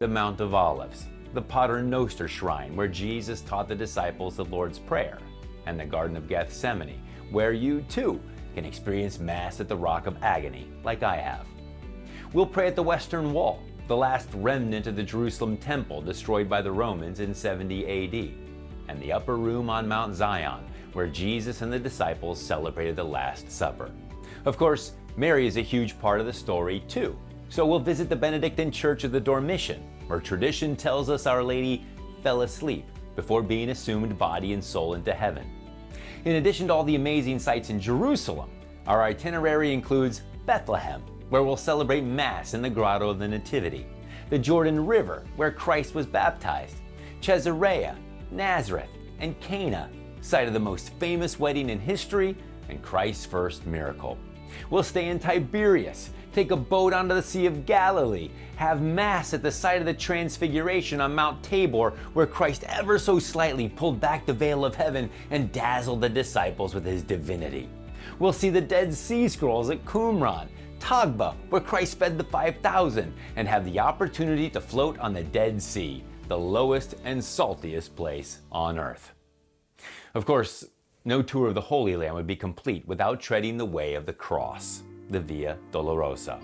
the Mount of Olives, the Pater Noster shrine where Jesus taught the disciples the Lord's Prayer, and the Garden of Gethsemane, where you too can experience Mass at the Rock of Agony, like I have. We'll pray at the Western Wall, the last remnant of the Jerusalem temple destroyed by the Romans in 70 AD, and the upper room on Mount Zion, where Jesus and the disciples celebrated the Last Supper. Of course, Mary is a huge part of the story too, so we'll visit the Benedictine Church of the Dormition, where tradition tells us Our Lady fell asleep before being assumed body and soul into heaven. In addition to all the amazing sights in Jerusalem, our itinerary includes Bethlehem, where we'll celebrate Mass in the Grotto of the Nativity, the Jordan River, where Christ was baptized, Caesarea, Nazareth, and Cana, site of the most famous wedding in history and Christ's first miracle. We'll stay in Tiberias, take a boat onto the Sea of Galilee, have Mass at the site of the Transfiguration on Mount Tabor, where Christ ever so slightly pulled back the veil of heaven and dazzled the disciples with his divinity. We'll see the Dead Sea Scrolls at Qumran, Tagba, where Christ fed the 5,000, and have the opportunity to float on the Dead Sea, the lowest and saltiest place on earth. Of course, no tour of the Holy Land would be complete without treading the way of the cross, the Via Dolorosa.